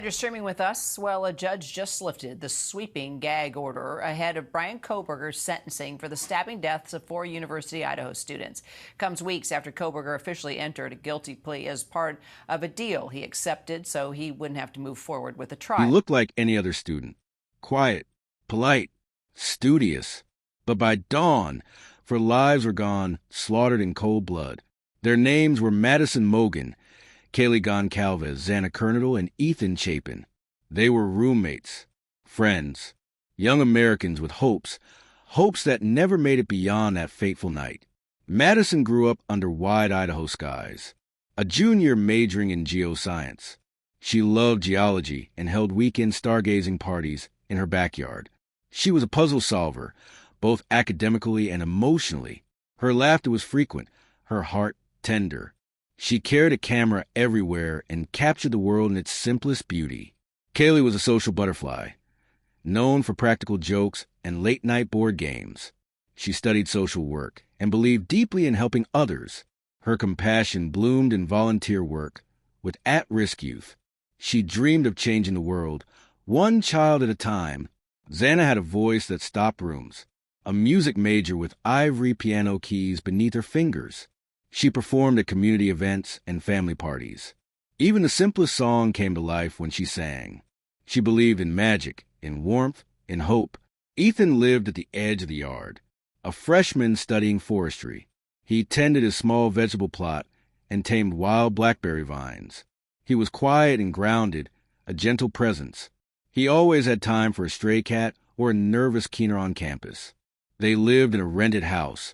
You're streaming with us. Well, a judge just lifted the sweeping gag order ahead of Bryan Kohberger's sentencing for the stabbing deaths of 4 University of Idaho students. Comes weeks after Kohberger officially entered a guilty plea as part of a deal he accepted so he wouldn't have to move forward with the He trial. looked like any other student. Quiet, polite, studious. But by dawn, 4 lives were gone, slaughtered in cold blood. Their names were Madison Mogan, Kaylee Goncalves, Xana Kernadle, and Ethan Chapin. They were roommates, friends, young Americans with hopes that never made it beyond that fateful night. Madison grew up under wide Idaho skies, a junior majoring in geoscience. She loved geology and held weekend stargazing parties in her backyard. She was a puzzle solver, both academically and emotionally. Her laughter was frequent, her heart tender. She carried a camera everywhere and captured the world in its simplest beauty. Kaylee was a social butterfly, known for practical jokes and late-night board games. She studied social work and believed deeply in helping others. Her compassion bloomed in volunteer work with at-risk youth. She dreamed of changing the world, one child at a time. Xana had a voice that stopped rooms, a music major with ivory piano keys beneath her fingers. She performed at community events and family parties. Even the simplest song came to life when she sang. She believed in magic, in warmth, in hope. Ethan lived at the edge of the yard, a freshman studying forestry. He tended his small vegetable plot and tamed wild blackberry vines. He was quiet and grounded, a gentle presence. He always had time for a stray cat or a nervous keener on campus. They lived in a rented house,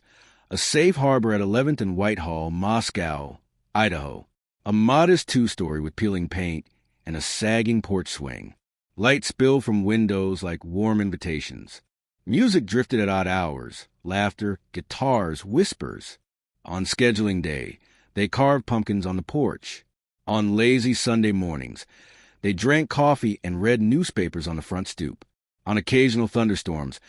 a safe harbor at 11th and Whitehall, Moscow, Idaho. A modest 2-story with peeling paint and a sagging porch swing. Light spilled from windows like warm invitations. Music drifted at odd hours, laughter, guitars, whispers. On scheduling day, they carved pumpkins on the porch. On lazy Sunday mornings, they drank coffee and read newspapers on the front stoop. On occasional thunderstorms,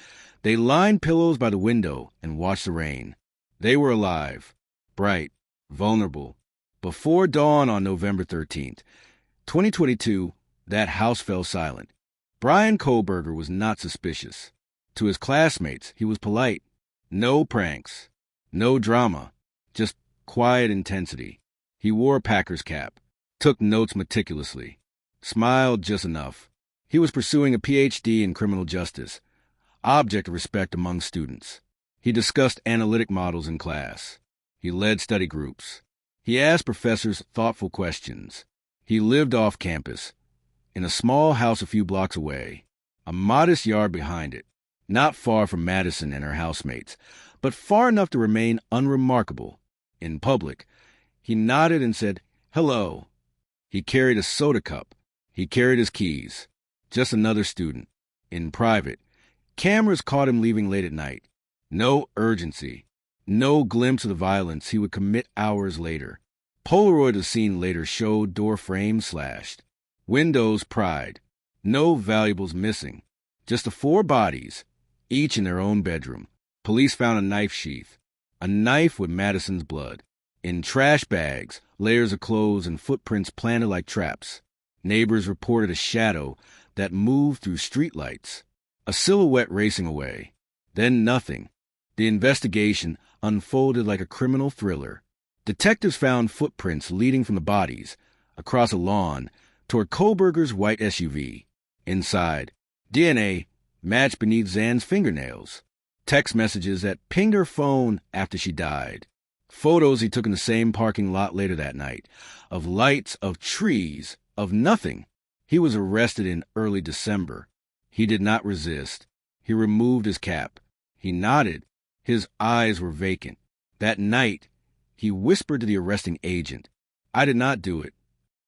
they lined pillows by the window and watched the rain. They were alive, bright, vulnerable. Before dawn on November 13th, 2022, that house fell silent. Bryan Kohberger was not suspicious. To his classmates, he was polite. No pranks, no drama, just quiet intensity. He wore a Packers cap, took notes meticulously, smiled just enough. He was pursuing a PhD in criminal justice, object of respect among students. He discussed analytic models in class. He led study groups. He asked professors thoughtful questions. He lived off campus, in a small house a few blocks away, a modest yard behind it, not far from Madison and her housemates, but far enough to remain unremarkable. In public, he nodded and said, "Hello." He carried a soda cup. He carried his keys. Just another student. In private, cameras caught him leaving late at night. No urgency. No glimpse of the violence he would commit hours later. Polaroid of the scene later showed door frames slashed, windows pried, no valuables missing. Just the 4 bodies, each in their own bedroom. Police found a knife sheath, a knife with Madison's blood. In trash bags, layers of clothes and footprints planted like traps. Neighbors reported a shadow that moved through streetlights, a silhouette racing away. Then nothing. The investigation unfolded like a criminal thriller. Detectives found footprints leading from the bodies, across a lawn, toward Kohberger's white SUV. Inside, DNA matched beneath Xan's fingernails. Text messages that pinged her phone after she died. Photos he took in the same parking lot later that night, of lights, of trees, of nothing. He was arrested in early December. He did not resist. He removed his cap. He nodded. His eyes were vacant. That night, he whispered to the arresting agent, "I did not do it."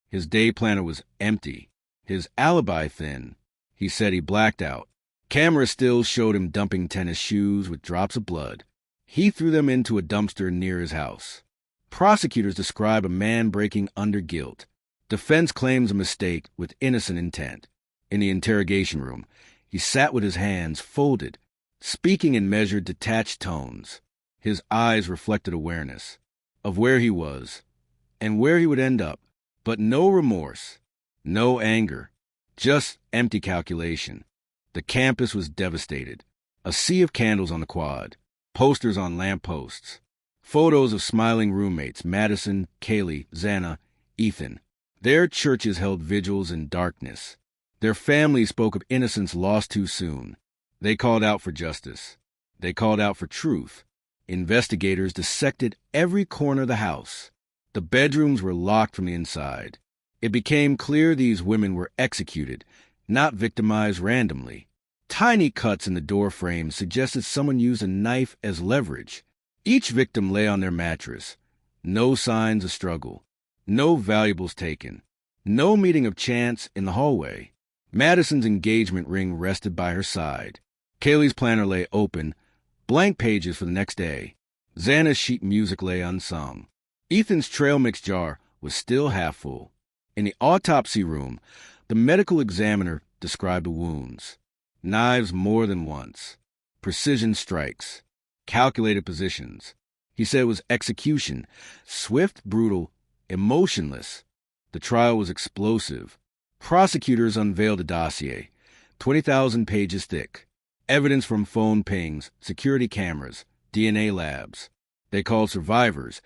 His day planner was empty, his alibi thin. He said he blacked out. Camera stills showed him dumping tennis shoes with drops of blood. He threw them into a dumpster near his house. Prosecutors describe a man breaking under guilt. Defense claims a mistake with innocent intent. In the interrogation room, he sat with his hands folded, speaking in measured, detached tones. His eyes reflected awareness of where he was and where he would end up, but no remorse, no anger, Just empty calculation. The campus was devastated. A sea of candles on the quad, posters on lampposts, photos of smiling roommates, Madison, Kaylee, Xana, Ethan. Their churches held vigils in darkness. Their families spoke of innocence lost too soon. They called out for justice. They called out for truth. Investigators dissected every corner of the house. The bedrooms were locked from the inside. It became clear these women were executed, not victimized randomly. Tiny cuts in the door frames suggested someone used a knife as leverage. Each victim lay on their mattress. No signs of struggle. No valuables taken. No meeting of chance in the hallway. Madison's engagement ring rested by her side. Kaylee's planner lay open, blank pages for the next day. Xana's sheet music lay unsung. Ethan's trail mix jar was still half full. In the autopsy room, the medical examiner described the wounds. Knives more than once. Precision strikes. Calculated positions. He said it was execution. Swift, brutal, emotionless. The trial was explosive. Prosecutors unveiled a dossier, 20,000 pages thick. Evidence from phone pings, security cameras, DNA labs. They called survivors,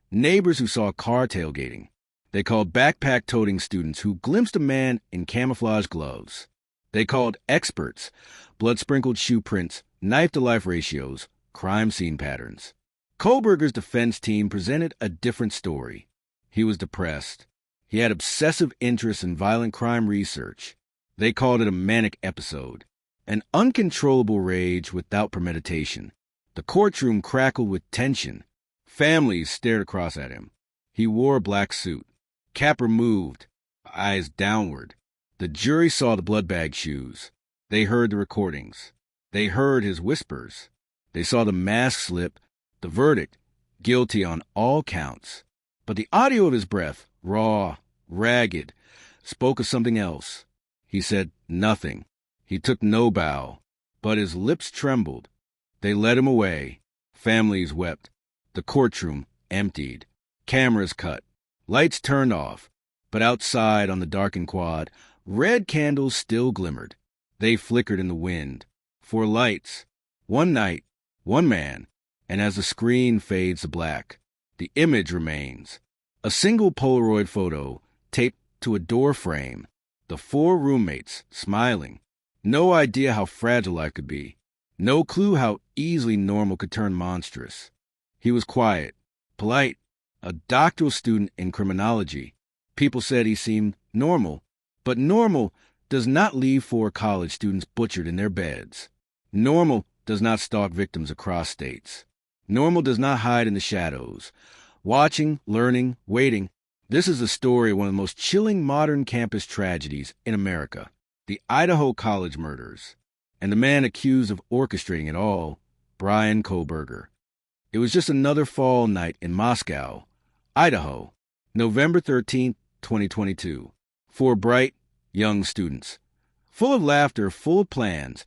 neighbors who saw car tailgating. They called backpack-toting students who glimpsed a man in camouflage gloves. They called experts, blood-sprinkled shoe prints, knife-to-life ratios, crime scene patterns. Kohberger's defense team presented a different story. He was depressed. He had obsessive interest in violent crime research. They called it a manic episode, an uncontrollable rage without premeditation. The courtroom crackled with tension. Families stared across at him. He wore a black suit, cap removed, eyes downward. The jury saw the blood bag shoes. They heard the recordings. They heard his whispers. They saw the mask slip, the verdict, guilty on all counts. But the audio of his breath, raw, ragged, spoke of something else. He said nothing. He took no bow, but his lips trembled. They led him away. Families wept. The courtroom emptied. Cameras cut. Lights turned off. But outside on the darkened quad, red candles still glimmered. They flickered in the wind. 4 lights. 1 night. 1 man. And as the screen fades to black, the image remains. A single Polaroid photo taped to a door frame. The 4 roommates, smiling. No idea how fragile life could be. No clue how easily normal could turn monstrous. He was quiet, polite, a doctoral student in criminology. People said he seemed normal, but normal does not leave 4 college students butchered in their beds. Normal does not stalk victims across states. Normal does not hide in the shadows. Watching, learning, waiting. This is the story of one of the most chilling modern campus tragedies in America, the Idaho college murders, and the man accused of orchestrating it all, Bryan Kohberger. It was just another fall night in Moscow, Idaho, November 13th, 2022. 4 bright, young students, full of laughter, full of plans,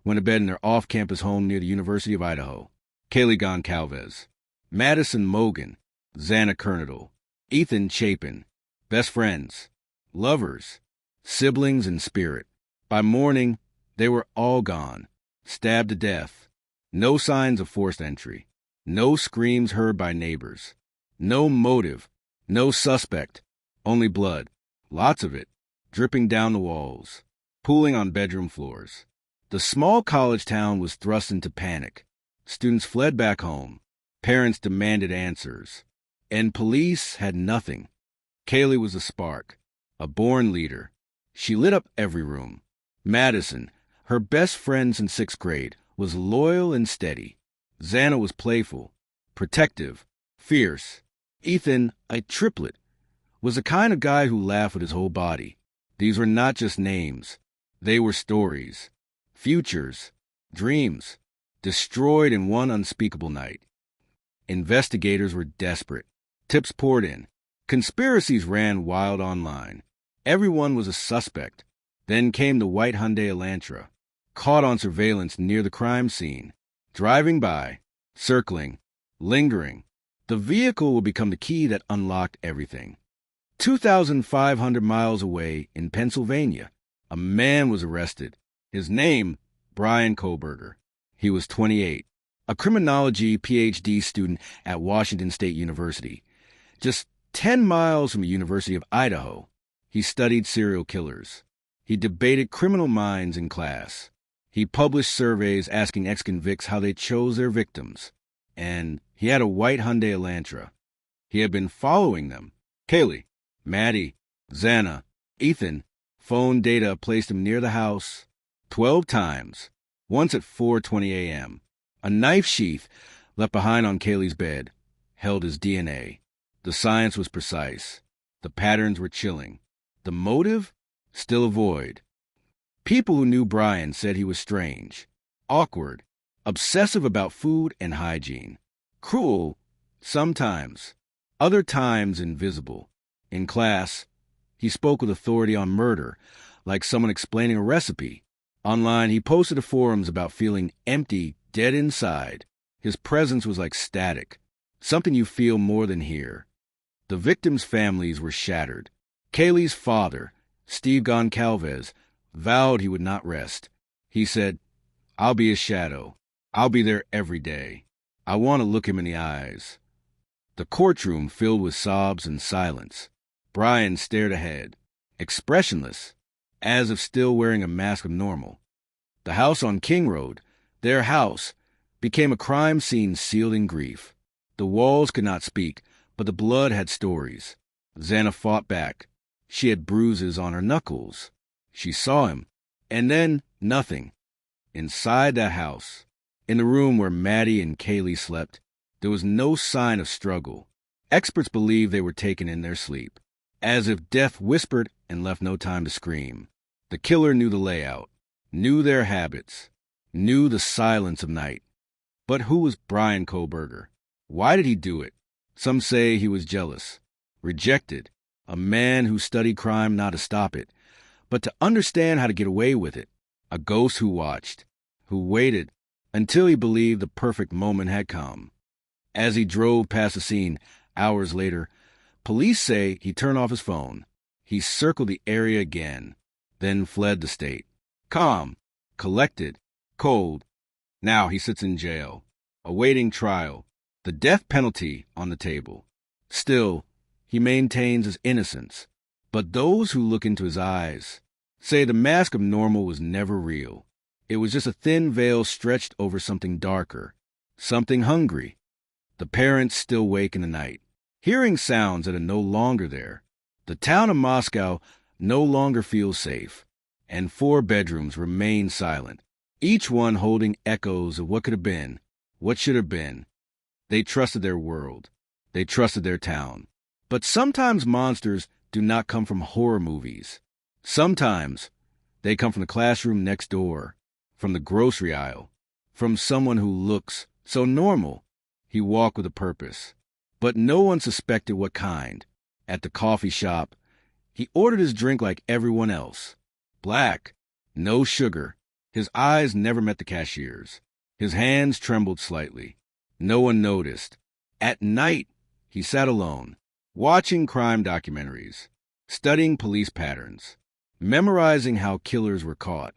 went to bed in their off-campus home near the University of Idaho. Kaylee Goncalves, Madison Mogan, Xana Kernadle, Ethan Chapin, best friends, lovers, siblings in spirit. By morning, they were all gone, stabbed to death. No signs of forced entry. No screams heard by neighbors. No motive. No suspect. Only blood. Lots of it. Dripping down the walls. Pooling on bedroom floors. The small college town was thrust into panic. Students fled back home. Parents demanded answers. And police had nothing. Kaylee was a spark. A born leader. She lit up every room. Madison, her best friend since 6th grade, was loyal and steady. Xana was playful, protective, fierce. Ethan, a triplet, was the kind of guy who laughed with his whole body. These were not just names. They were stories, futures, dreams, destroyed in one unspeakable night. Investigators were desperate. Tips poured in. Conspiracies ran wild online. Everyone was a suspect. Then came the white Hyundai Elantra, caught on surveillance near the crime scene. Driving by, circling, lingering. The vehicle would become the key that unlocked everything. 2,500 miles away in Pennsylvania, A man was arrested. His name, Bryan Kohberger. He was 28, a criminology PhD student at Washington State University. Just 10 miles from the University of Idaho, he studied serial killers. He debated criminal minds in class. He published surveys asking ex-convicts how they chose their victims. And he had a white Hyundai Elantra. He had been following them. Kaylee, Maddie, Xana, Ethan, phone data placed him near the house 12 times, once at 4:20 a.m. A knife sheath left behind on Kaylee's bed held his DNA. The science was precise. The patterns were chilling. The motive? Still a void. People who knew Bryan said he was strange, awkward, obsessive about food and hygiene, cruel, sometimes, other times invisible. In class, he spoke with authority on murder, like someone explaining a recipe. Online, he posted to forums about feeling empty, dead inside. His presence was like static, something you feel more than hear. The victims' families were shattered. Kaylee's father, Steve Goncalves, vowed he would not rest. He said, "I'll be his shadow. I'll be there every day. I want to look him in the eyes." The courtroom filled with sobs and silence. Bryan stared ahead, expressionless, as if still wearing a mask of normal. The house on King Road, their house, became a crime scene sealed in grief. The walls could not speak, but the blood had stories. Xana fought back. She had bruises on her knuckles. She saw him, and then nothing. Inside that house, in the room where Maddie and Kaylee slept, there was no sign of struggle. Experts believed they were taken in their sleep, as if death whispered and left no time to scream. The killer knew the layout, knew their habits, knew the silence of night. But who was Bryan Kohberger? Why did he do it? Some say he was jealous, rejected, a man who studied crime not to stop it, but to understand how to get away with it. A ghost who watched, who waited until he believed the perfect moment had come. As he drove past the scene hours later, police say he turned off his phone. He circled the area again, then fled the state. Calm, collected, cold. Now he sits in jail, awaiting trial, the death penalty on the table. Still, he maintains his innocence. But those who look into his eyes say the mask of normal was never real. It was just a thin veil stretched over something darker, something hungry. The parents still wake in the night, hearing sounds that are no longer there. The town of Moscow no longer feels safe, and 4 bedrooms remain silent, each one holding echoes of what could have been, what should have been. They trusted their world. They trusted their town. But sometimes monsters do not come from horror movies. Sometimes they come from the classroom next door, from the grocery aisle, from someone who looks so normal. He walked with a purpose, but no one suspected what kind. At the coffee shop, he ordered his drink like everyone else. Black, no sugar. His eyes never met the cashier's. His hands trembled slightly. No one noticed. At night, he sat alone, watching crime documentaries, studying police patterns, memorizing how killers were caught,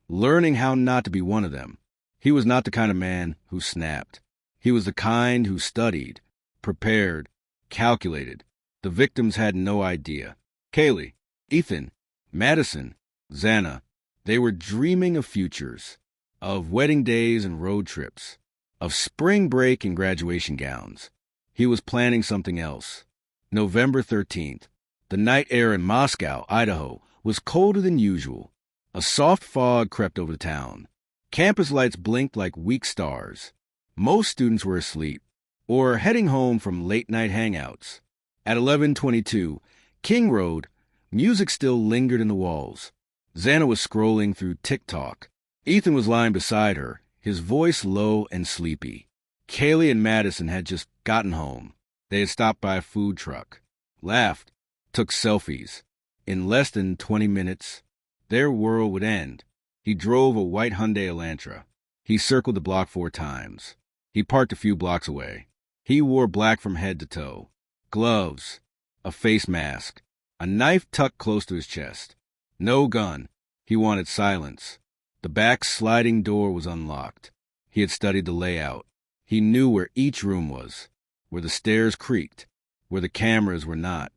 learning how not to be one of them. He was not the kind of man who snapped. He was the kind who studied, prepared, calculated. The victims had no idea. Kaylee, Ethan, Madison, Xana, they were dreaming of futures, of wedding days and road trips, of spring break and graduation gowns. He was planning something else. November 13th. The night air in Moscow, Idaho, was colder than usual. A soft fog crept over the town. Campus lights blinked like weak stars. Most students were asleep or heading home from late-night hangouts. At 11:22, King Road, music still lingered in the walls. Xana was scrolling through TikTok. Ethan was lying beside her, his voice low and sleepy. Kaylee and Madison had just gotten home. They had stopped by a food truck, laughed, took selfies. In less than 20 minutes, their world would end. He drove a white Hyundai Elantra. He circled the block 4 times. He parked a few blocks away. He wore black from head to toe. Gloves, a face mask, a knife tucked close to his chest. No gun. He wanted silence. The back sliding door was unlocked. He had studied the layout. He knew where each room was, where the stairs creaked, where the cameras were not.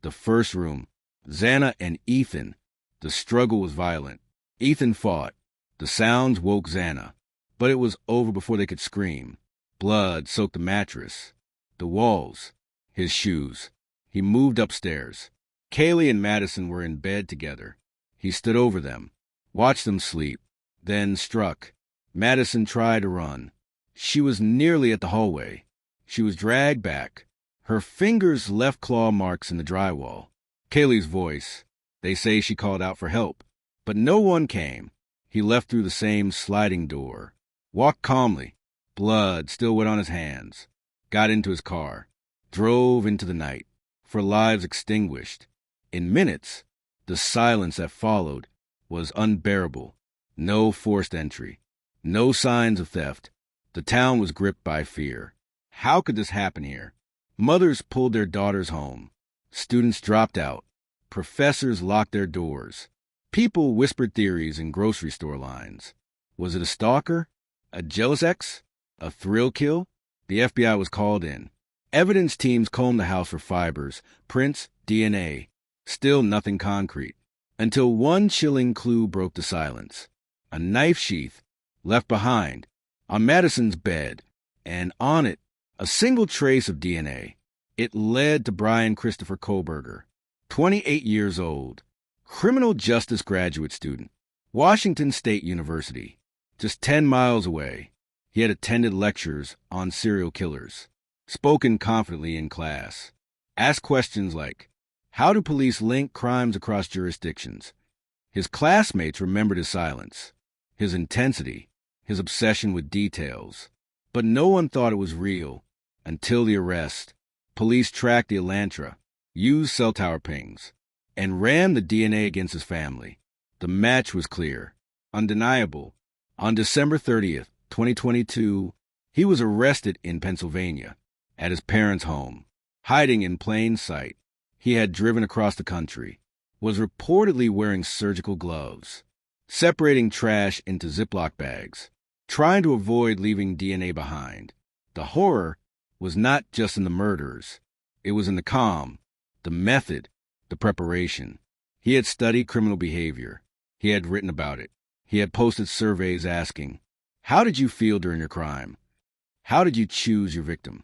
The first room, Xana and Ethan. The struggle was violent. Ethan fought. The sounds woke Xana, but it was over before they could scream. Blood soaked the mattress, the walls, his shoes. He moved upstairs. Kaylee and Madison were in bed together. He stood over them, watched them sleep, then struck. Madison tried to run. She was nearly at the hallway. She was dragged back. Her fingers left claw marks in the drywall. Kaylee's voice. They say she called out for help, but no one came. He left through the same sliding door, walked calmly, blood still wet on his hands, got into his car, drove into the night, for lives extinguished. In minutes, the silence that followed was unbearable. No forced entry, no signs of theft. The town was gripped by fear. How could this happen here? Mothers pulled their daughters home. Students dropped out. Professors locked their doors. People whispered theories in grocery store lines. Was it a stalker? A jealous ex? A thrill kill? The FBI was called in. Evidence teams combed the house for fibers, prints, DNA. Still nothing concrete. Until one chilling clue broke the silence. A knife sheath left behind on Madison's bed, and on it, a single trace of DNA. It led to Bryan Christopher Kohberger, 28 years old, criminal justice graduate student, Washington State University, just 10 miles away. He had attended lectures on serial killers, spoken confidently in class, asked questions like, how do police link crimes across jurisdictions? His classmates remembered his silence, his intensity, his obsession with details. But no one thought it was real until the arrest. Police tracked the Elantra, used cell tower pings, and ran the DNA against his family. The match was clear, undeniable. On December 30th, 2022, he was arrested in Pennsylvania at his parents' home, hiding in plain sight. He had driven across the country, was reportedly wearing surgical gloves, separating trash into Ziploc bags, trying to avoid leaving DNA behind. The horror was not just in the murders. It was in the calm, the method, the preparation. He had studied criminal behavior. He had written about it. He had posted surveys asking, how did you feel during your crime? How did you choose your victim?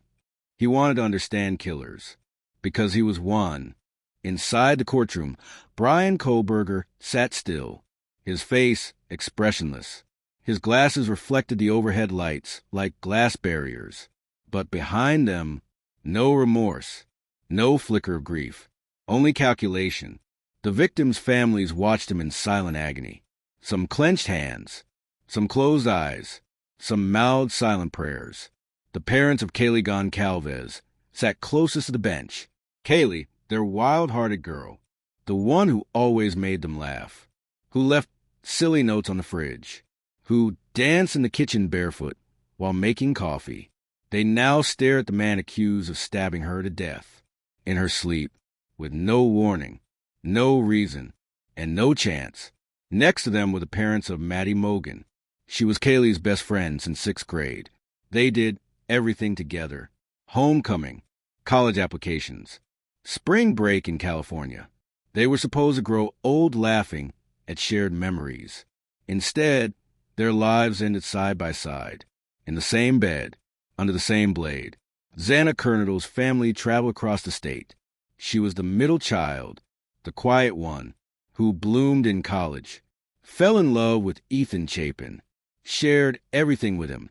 He wanted to understand killers, because he was one. Inside the courtroom, Bryan Kohberger sat still, his face expressionless. His glasses reflected the overhead lights like glass barriers, but behind them, no remorse, no flicker of grief, only calculation. The victims' families watched him in silent agony, some clenched hands, some closed eyes, some mouthed silent prayers. The parents of Kaylee Goncalves sat closest to the bench. Kaylee, their wild-hearted girl, the one who always made them laugh, who left silly notes on the fridge, who danced in the kitchen barefoot while making coffee. They now stare at the man accused of stabbing her to death in her sleep, with no warning, no reason, and no chance. Next to them were the parents of Maddie Mogan. She was Kaylee's best friend since 6th grade. They did everything together. Homecoming, college applications, spring break in California. They were supposed to grow old laughing at shared memories. Instead, their lives ended side by side, in the same bed, under the same blade. Xana Kernadle's family traveled across the state. She was the middle child, the quiet one, who bloomed in college, fell in love with Ethan Chapin, shared everything with him,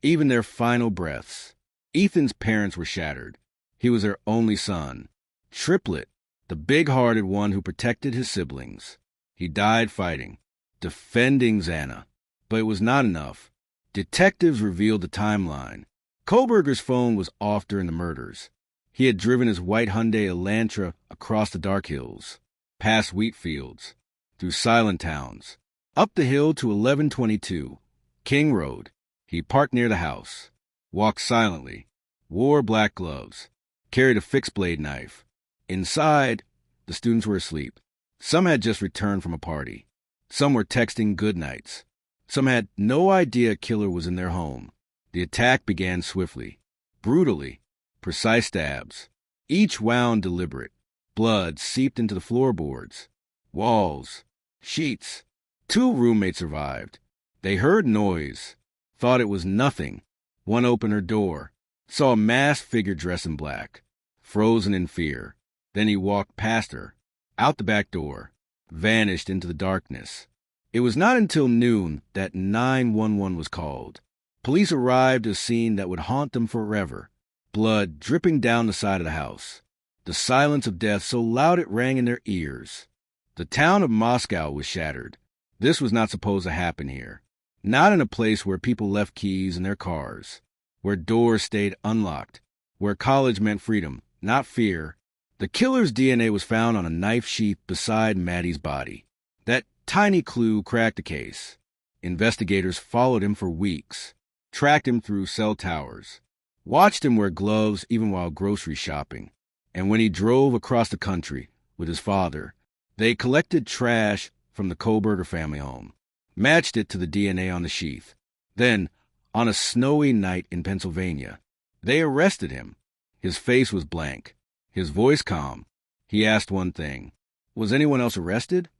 even their final breaths. Ethan's parents were shattered. He was their only son, triplet, the big-hearted one who protected his siblings. He died fighting, defending Xana. But it was not enough. Detectives revealed the timeline. Kohberger's phone was off during the murders. He had driven his white Hyundai Elantra across the dark hills, past wheat fields, through silent towns, up the hill to 1122, King Road. He parked near the house, walked silently, wore black gloves, carried a fixed-blade knife. Inside, the students were asleep. Some had just returned from a party. Some were texting goodnights. Some had no idea a killer was in their home. The attack began swiftly, brutally, precise stabs. Each wound deliberate. Blood seeped into the floorboards, walls, sheets. 2 roommates survived. They heard noise, thought it was nothing. One opened her door, saw a masked figure dressed in black, frozen in fear. Then he walked past her, out the back door, vanished into the darkness. It was not until noon that 911 was called. Police arrived at a scene that would haunt them forever. Blood dripping down the side of the house. The silence of death so loud it rang in their ears. The town of Moscow was shattered. This was not supposed to happen here. Not in a place where people left keys in their cars, where doors stayed unlocked, where college meant freedom, not fear. The killer's DNA was found on a knife sheath beside Maddie's body. That tiny clue cracked the case. Investigators followed him for weeks, tracked him through cell towers, watched him wear gloves even while grocery shopping. And when he drove across the country with his father, they collected trash from the Kohberger family home, matched it to the DNA on the sheath. Then, on a snowy night in Pennsylvania, they arrested him. His face was blank, his voice calm. He asked one thing: was anyone else arrested?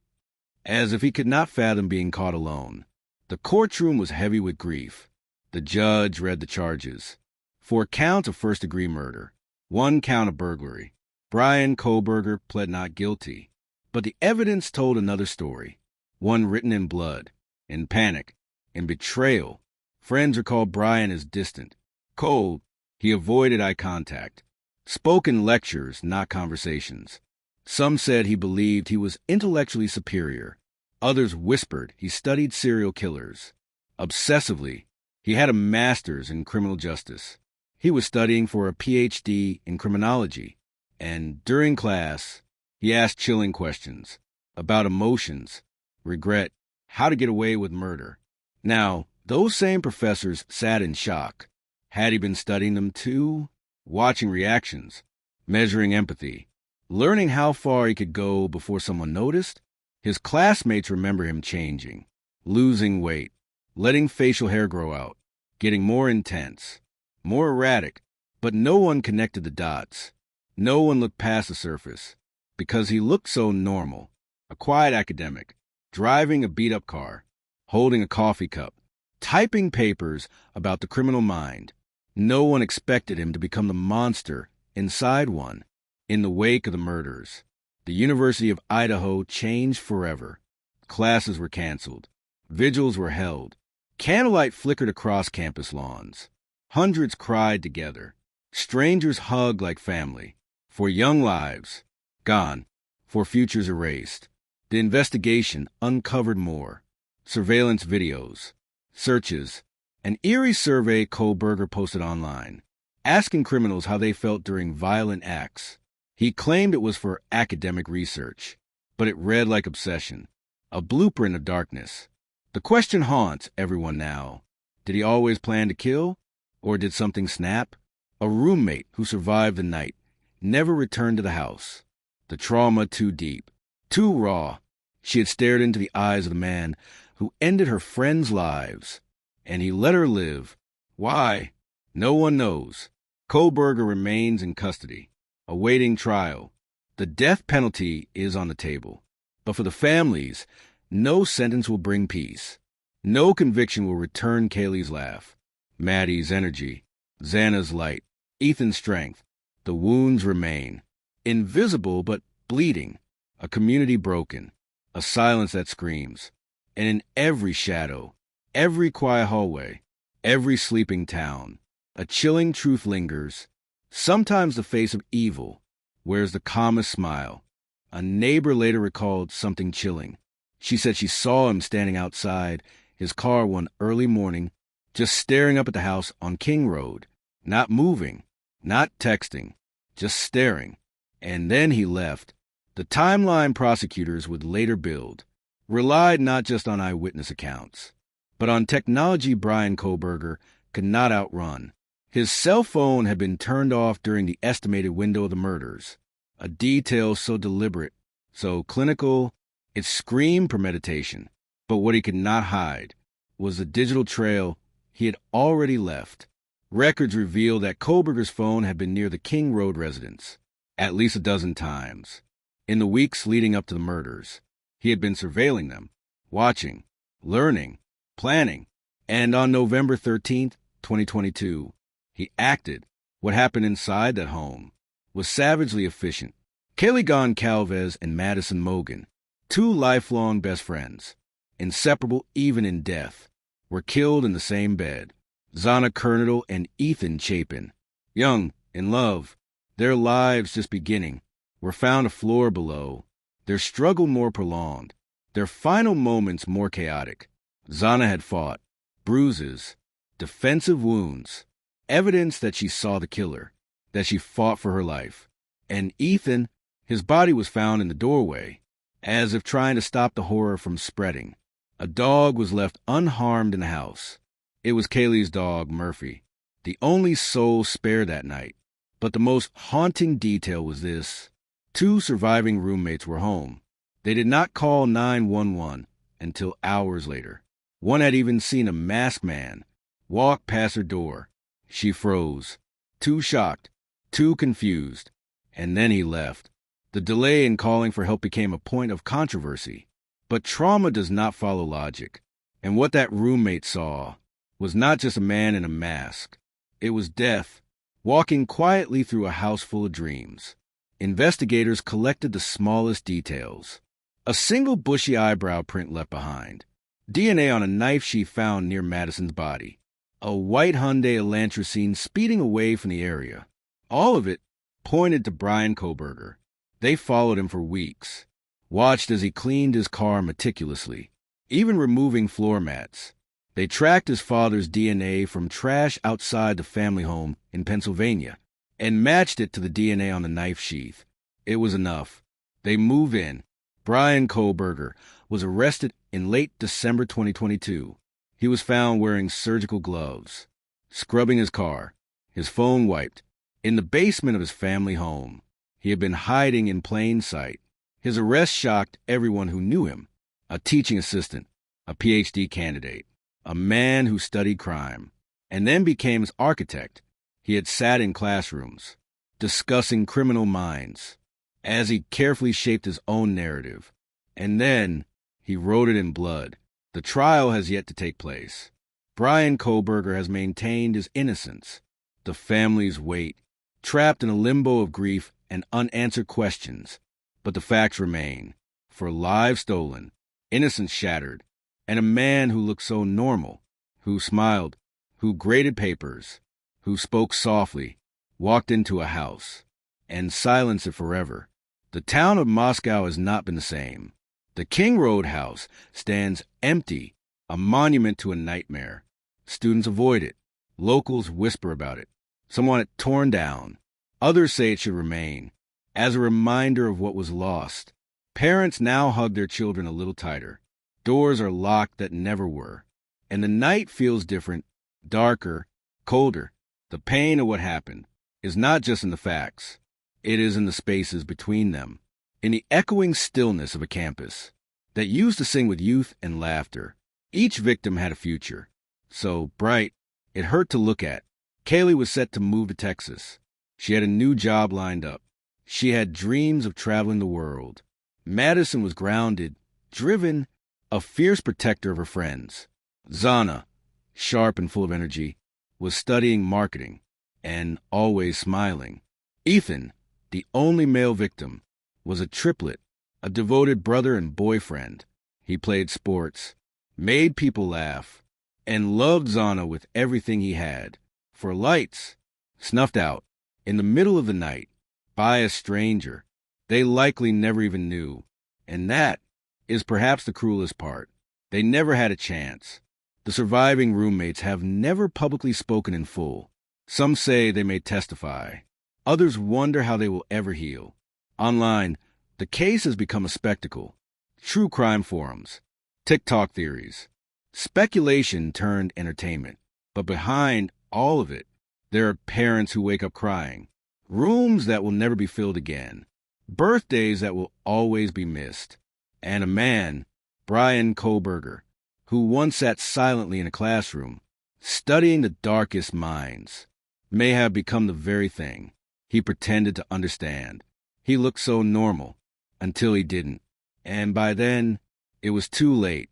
As if he could not fathom being caught alone. The courtroom was heavy with grief. The judge read the charges. 4 counts of first-degree murder, 1 count of burglary. Bryan Kohberger pled not guilty. But the evidence told another story, one written in blood, in panic, in betrayal. Friends recalled Bryan as distant, cold. He avoided eye contact, spoke in lectures, not conversations. Some said he believed he was intellectually superior. Others whispered he studied serial killers. Obsessively, he had a master's in criminal justice. He was studying for a PhD in criminology. And during class, he asked chilling questions about emotions, regret, how to get away with murder. Now, those same professors sat in shock. Had he been studying them too? Watching reactions, measuring empathy, learning how far he could go before someone noticed? His classmates remember him changing, losing weight, letting facial hair grow out, getting more intense, more erratic, but no one connected the dots. No one looked past the surface, because he looked so normal, a quiet academic, driving a beat-up car, holding a coffee cup, typing papers about the criminal mind. No one expected him to become the monster inside one. In the wake of the murders, the University of Idaho changed forever. Classes were canceled. Vigils were held. Candlelight flickered across campus lawns. Hundreds cried together. Strangers hugged like family. For young lives, gone. For futures erased. The investigation uncovered more. Surveillance videos, searches, an eerie survey Kohberger posted online, asking criminals how they felt during violent acts. He claimed it was for academic research, but it read like obsession, a blueprint of darkness. The question haunts everyone now. Did he always plan to kill? Or did something snap? A roommate who survived the night never returned to the house. The trauma too deep, too raw. She had stared into the eyes of the man who ended her friends' lives, and he let her live. Why? No one knows. Kohberger remains in custody, awaiting trial. The death penalty is on the table. But for the families, no sentence will bring peace. No conviction will return Kaylee's laugh, Maddie's energy, Xana's light, Ethan's strength. The wounds remain, invisible but bleeding, a community broken, a silence that screams. And in every shadow, every quiet hallway, every sleeping town, a chilling truth lingers. Sometimes the face of evil wears the calmest smile. A neighbor later recalled something chilling. She said she saw him standing outside his car one early morning, just staring up at the house on King Road, not moving, not texting, just staring. And then he left. The timeline prosecutors would later build relied not just on eyewitness accounts, but on technology Bryan Kohberger could not outrun. His cell phone had been turned off during the estimated window of the murders, a detail so deliberate, so clinical, it screamed premeditation. But what he could not hide was the digital trail he had already left. Records revealed that Kohberger's phone had been near the King Road residence at least a dozen times. In the weeks leading up to the murders, he had been surveilling them, watching, learning, planning, and on November 13th, 2022, he acted. What happened inside that home was savagely efficient. Kaylee Goncalves and Madison Mogen, two lifelong best friends, inseparable even in death, were killed in the same bed. Xana Kernodle and Ethan Chapin, young, in love, their lives just beginning, were found a floor below, their struggle more prolonged, their final moments more chaotic. Xana had fought, bruises, defensive wounds, evidence that she saw the killer, that she fought for her life. And Ethan, his body was found in the doorway, as if trying to stop the horror from spreading. A dog was left unharmed in the house. It was Kaylee's dog, Murphy, the only soul spared that night. But the most haunting detail was this. Two surviving roommates were home. They did not call 911 until hours later. One had even seen a masked man walk past her door. She froze, too shocked, too confused, and then he left. The delay in calling for help became a point of controversy. But trauma does not follow logic, and what that roommate saw was not just a man in a mask. It was death, walking quietly through a house full of dreams. Investigators collected the smallest details. A single bushy eyebrow print left behind. DNA on a knife she found near Madison's body. A white Hyundai Elantra seen speeding away from the area. All of it pointed to Bryan Kohberger. They followed him for weeks, watched as he cleaned his car meticulously, even removing floor mats. They tracked his father's DNA from trash outside the family home in Pennsylvania and matched it to the DNA on the knife sheath. It was enough. They move in. Bryan Kohberger was arrested in late December 2022. He was found wearing surgical gloves, scrubbing his car, his phone wiped, in the basement of his family home. He had been hiding in plain sight. His arrest shocked everyone who knew him. A teaching assistant, a PhD candidate, a man who studied crime, and then became his architect. He had sat in classrooms, discussing criminal minds, as he carefully shaped his own narrative. And then he wrote it in blood. The trial has yet to take place. Bryan Kohberger has maintained his innocence. The family's wait, trapped in a limbo of grief and unanswered questions. But the facts remain. For lives stolen, innocence shattered, and a man who looked so normal, who smiled, who graded papers, who spoke softly, walked into a house and silenced it forever. The town of Moscow has not been the same. The King Road house stands empty, a monument to a nightmare. Students avoid it. Locals whisper about it. Some want it torn down. Others say it should remain, as a reminder of what was lost. Parents now hug their children a little tighter. Doors are locked that never were. And the night feels different, darker, colder. The pain of what happened is not just in the facts. It is in the spaces between them. In the echoing stillness of a campus that used to sing with youth and laughter. Each victim had a future. So bright, it hurt to look at. Kaylee was set to move to Texas. She had a new job lined up. She had dreams of traveling the world. Madison was grounded, driven, a fierce protector of her friends. Xana, sharp and full of energy, was studying marketing and always smiling. Ethan, the only male victim, was a triplet, a devoted brother and boyfriend. He played sports, made people laugh, and loved Xana with everything he had. For lights, snuffed out, in the middle of the night, by a stranger they likely never even knew. And that is perhaps the cruelest part. They never had a chance. The surviving roommates have never publicly spoken in full. Some say they may testify. Others wonder how they will ever heal. Online, the case has become a spectacle. True crime forums, TikTok theories, speculation turned entertainment. But behind all of it, there are parents who wake up crying, rooms that will never be filled again, birthdays that will always be missed, and a man Bryan Kohberger, who once sat silently in a classroom, studying the darkest minds, may have become the very thing he pretended to understand. He looked so normal until he didn't, and by then, it was too late.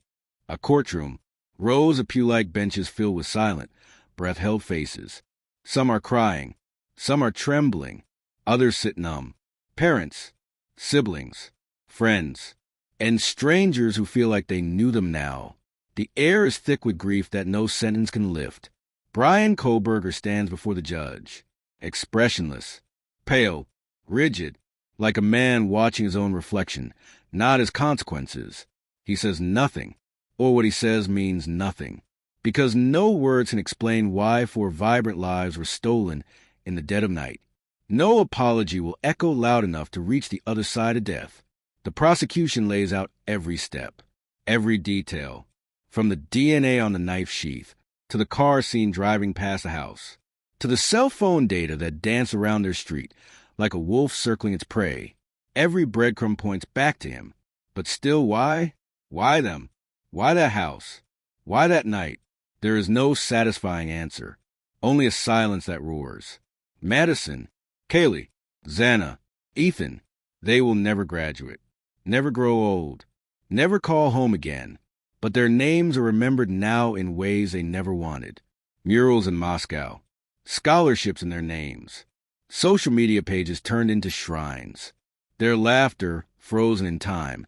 A courtroom, rows of pew-like benches filled with silent, breath-held faces. Some are crying, some are trembling, others sit numb. Parents, siblings, friends, and strangers who feel like they knew them now. The air is thick with grief that no sentence can lift. Bryan Kohberger stands before the judge, expressionless, pale, rigid, like a man watching his own reflection, not his consequences. He says nothing, or what he says means nothing, because no words can explain why 4 vibrant lives were stolen in the dead of night. No apology will echo loud enough to reach the other side of death. The prosecution lays out every step, every detail, from the DNA on the knife sheath, to the car seen driving past the house, to the cell phone data that danced around their street like a wolf circling its prey. Every breadcrumb points back to him. But still, why? Why them? Why that house? Why that night? There is no satisfying answer, only a silence that roars. Madison, Kaylee, Xana, Ethan, they will never graduate, never grow old, never call home again. But their names are remembered now in ways they never wanted. Murals in Moscow, scholarships in their names, social media pages turned into shrines. Their laughter, frozen in time,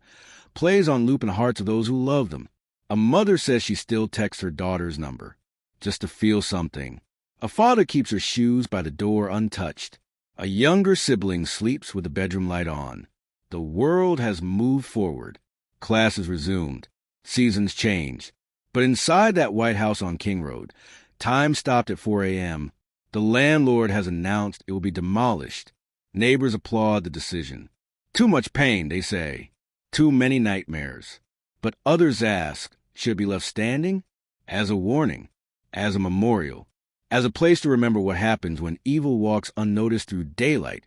plays on loop in the hearts of those who love them. A mother says she still texts her daughter's number, just to feel something. A father keeps her shoes by the door untouched. A younger sibling sleeps with the bedroom light on. The world has moved forward. Classes resumed. Seasons change. But inside that White House on King Road, time stopped at 4 a.m. The landlord has announced it will be demolished. Neighbors applaud the decision. Too much pain, they say. Too many nightmares. But others ask, should it be left standing? As a warning, as a memorial, as a place to remember what happens when evil walks unnoticed through daylight,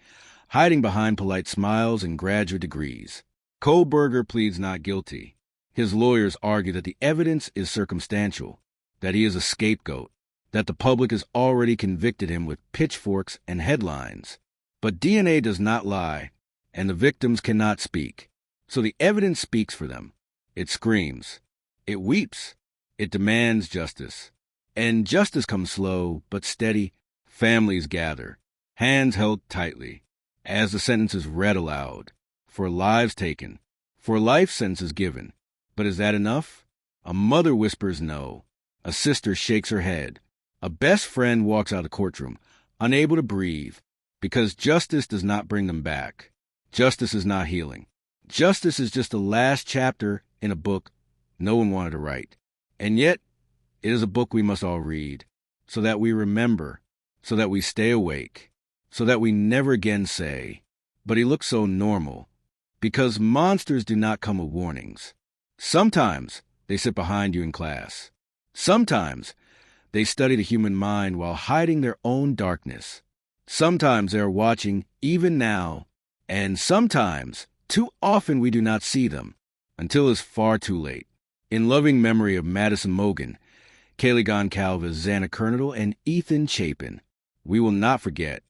hiding behind polite smiles and graduate degrees. Kohberger pleads not guilty. His lawyers argue that the evidence is circumstantial, that he is a scapegoat, that the public has already convicted him with pitchforks and headlines. But DNA does not lie, and the victims cannot speak. So the evidence speaks for them. It screams. It weeps. It demands justice. And justice comes slow but steady. Families gather, hands held tightly, as the sentence is read aloud. For lives taken, for life sentences given. But is that enough? A mother whispers no. A sister shakes her head. A best friend walks out of the courtroom, unable to breathe, because justice does not bring them back. Justice is not healing. Justice is just the last chapter in a book no one wanted to write. And yet, it is a book we must all read, so that we remember, so that we stay awake, so that we never again say, but he looks so normal, because monsters do not come with warnings. Sometimes they sit behind you in class. Sometimes they study the human mind while hiding their own darkness. Sometimes they are watching even now, and sometimes, too often we do not see them, until it's far too late. In loving memory of Madison Mogen, Kaylee Goncalves, Xana Kernadle, and Ethan Chapin, we will not forget,